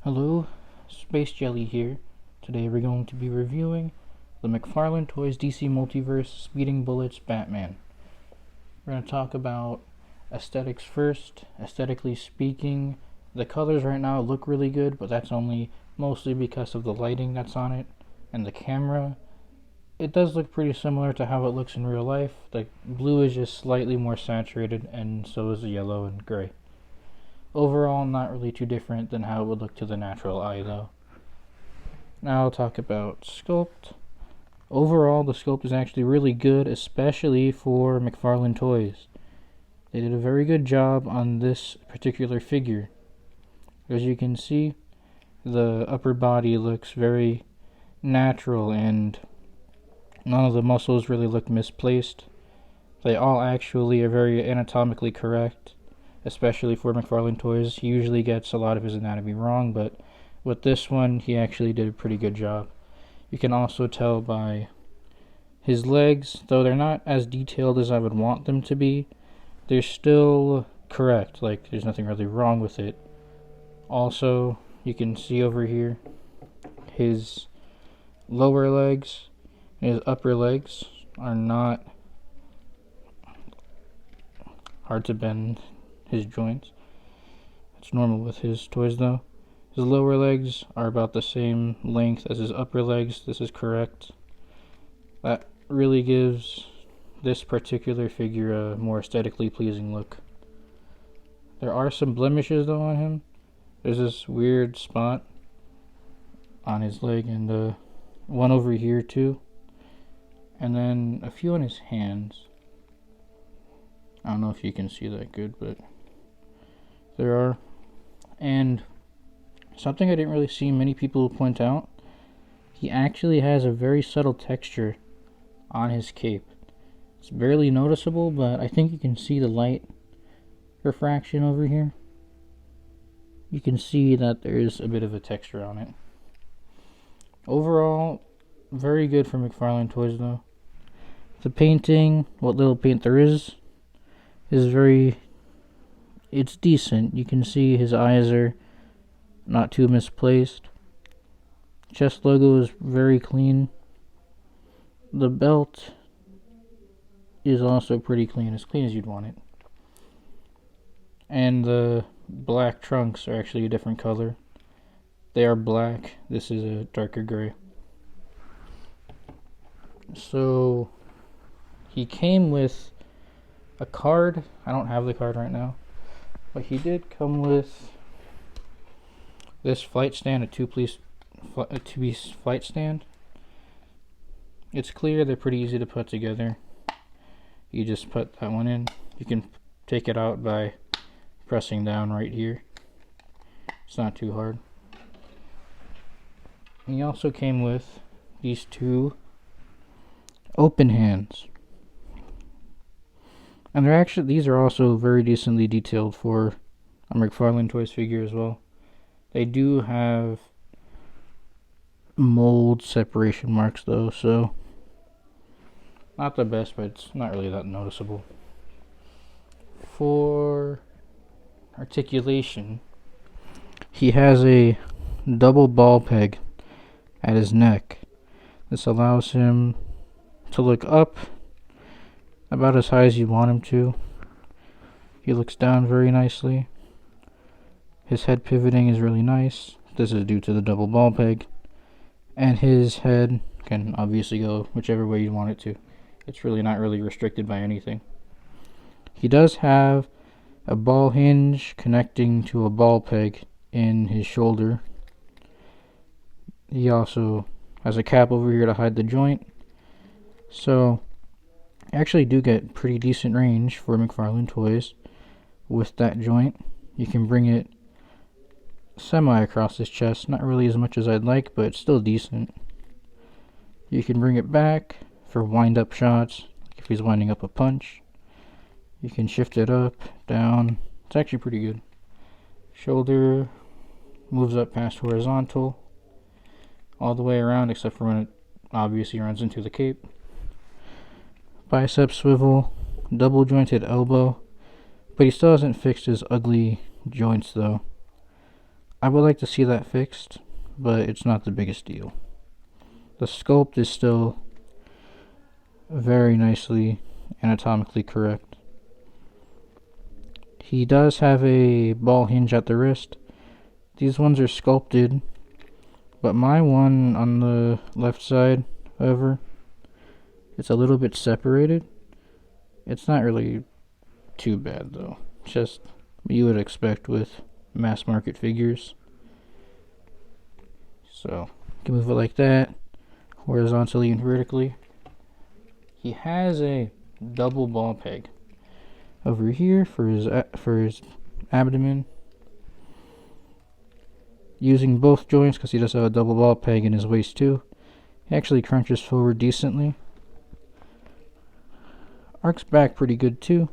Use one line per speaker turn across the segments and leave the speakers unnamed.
Hello, Space Jelly here. Today we're going to be reviewing the McFarlane Toys DC Multiverse Speeding Bullets Batman. We're going to talk about aesthetics first. Aesthetically speaking, the colors right now look really good, but that's only mostly because of the lighting that's on it and the camera. It does look pretty similar to how it looks in real life. The blue is just slightly more saturated, and so is the yellow and gray. Overall, not really too different than how it would look to the natural eye, though. Now I'll talk about sculpt. Overall, the sculpt is actually really good, especially for McFarlane Toys. They did a very good job on this particular figure. As you can see, the upper body looks very natural and none of the muscles really look misplaced. They all actually are very anatomically correct. Especially for McFarlane Toys. He usually gets a lot of his anatomy wrong, but with this one, he actually did a pretty good job. You can also tell by his legs, though they're not as detailed as I would want them to be, they're still correct. Like, there's nothing really wrong with it. Also, you can see over here, his lower legs and his upper legs are not hard to bend. His joints. It's normal with his toys though. His lower legs are about the same length as his upper legs. This is correct. That really gives this particular figure a more aesthetically pleasing look. There are some blemishes though on him. There's this weird spot on his leg and one over here too. And then a few on his hands. I don't know if you can see that good, but there are. And something I didn't really see many people point out, he actually has a very subtle texture on his cape. It's barely noticeable, but I think you can see the light refraction over here. You can see that there's a bit of a texture on it. Overall, very good for McFarlane Toys though. The painting, what little paint there is it's decent. You can see his eyes are not too misplaced. Chest logo is very clean. The belt is also pretty clean as you'd want it. And the black trunks are actually a different color. They are black. This is a darker gray. So he came with a card. I don't have the card right now. But he did come with this flight stand, a two-piece flight stand. It's clear, they're pretty easy to put together. You just put that one in. You can take it out by pressing down right here. It's not too hard. He also came with these two open hands. And these are also very decently detailed for a McFarlane Toys figure as well. They do have mold separation marks though, so not the best, but it's not really that noticeable. For articulation, he has a double ball peg at his neck. This allows him to look up about as high as you want him to. He looks down very nicely. His head pivoting is really nice. This is due to the double ball peg. And his head can obviously go whichever way you want it to. It's really not really restricted by anything. He does have a ball hinge connecting to a ball peg in his shoulder. He also has a cap over here to hide the joint. So actually do get pretty decent range for McFarlane Toys with that joint. You can bring it semi across his chest, not really as much as I'd like, but still decent. You can bring it back for wind up shots, if he's winding up a punch. You can shift it up, down. It's actually pretty good. Shoulder moves up past horizontal all the way around, except for when it obviously runs into the cape. Bicep swivel, double jointed elbow, but he still hasn't fixed his ugly joints though. I would like to see that fixed, but it's not the biggest deal. The sculpt is still very nicely anatomically correct. He does have a ball hinge at the wrist. These ones are sculpted, but my one on the left side, however, it's a little bit separated. It's not really too bad though. It's just what you would expect with mass market figures. So you can move it like that, horizontally and vertically. He has a double ball peg over here for his abdomen. Using both joints because he does have a double ball peg in his waist too. He actually crunches forward decently. Arcs back pretty good too,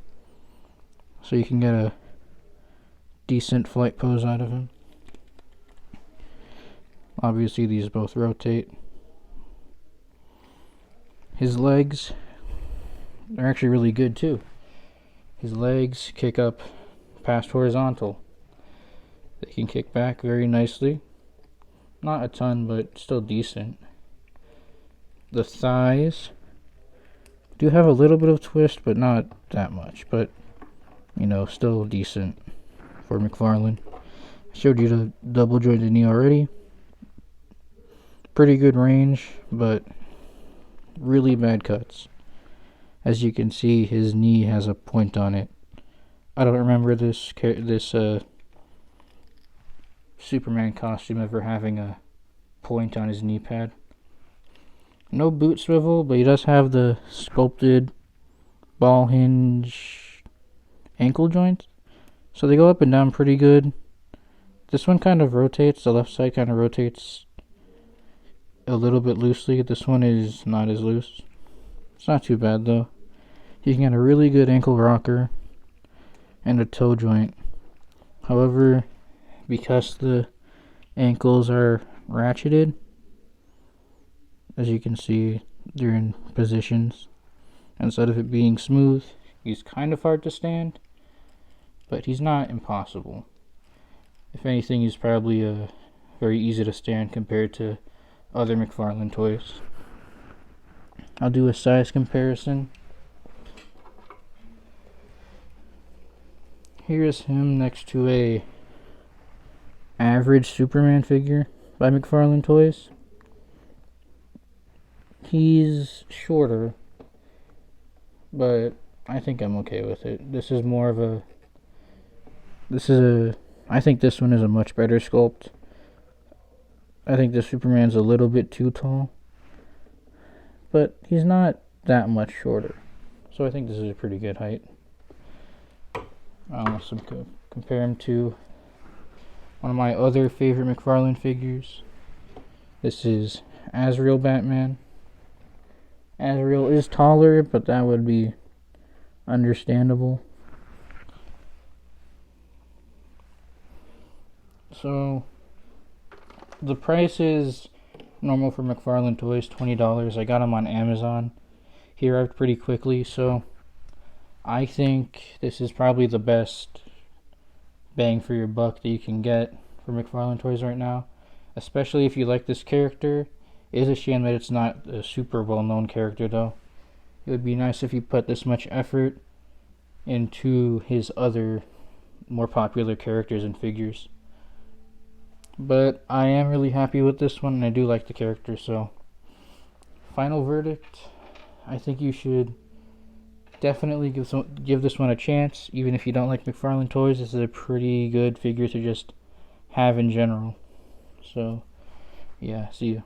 so you can get a decent flight pose out of him. Obviously these both rotate. His legs are actually really good too. His legs kick up past horizontal. They can kick back very nicely. Not a ton, but still decent. The thighs do have a little bit of twist, but not that much. But, you know, still decent for McFarlane. I showed you the double jointed knee already. Pretty good range, but really bad cuts. As you can see, his knee has a point on it. I don't remember this Superman costume ever having a point on his knee pad. No boot swivel, but he does have the sculpted ball hinge ankle joint. So they go up and down pretty good. This one kind of rotates. The left side kind of rotates a little bit loosely. This one is not as loose. It's not too bad though. You can get a really good ankle rocker and a toe joint. However, because the ankles are ratcheted, as you can see, they're in positions. Instead of it being smooth, he's kind of hard to stand, but he's not impossible. If anything, he's probably very easy to stand compared to other McFarlane toys. I'll do a size comparison. Here's him next to a average Superman figure by McFarlane Toys. He's shorter, but I think I'm okay with it. I think this one is a much better sculpt. I think the Superman's a little bit too tall, but he's not that much shorter. So I think this is a pretty good height. I'll also compare him to one of my other favorite McFarlane figures. This is Azrael Batman. Azrael is taller, but that would be understandable. So the price is normal for McFarlane Toys, $20. I got them on Amazon. He arrived pretty quickly, so I think this is probably the best bang for your buck that you can get for McFarlane Toys right now. Especially if you like this character. It is a shame that it's not a super well-known character though. It would be nice if he put this much effort into his other more popular characters and figures. But I am really happy with this one, and I do like the character, so final verdict, I think you should definitely give this one a chance. Even if you don't like McFarlane Toys, this is a pretty good figure to just have in general. So yeah, see ya.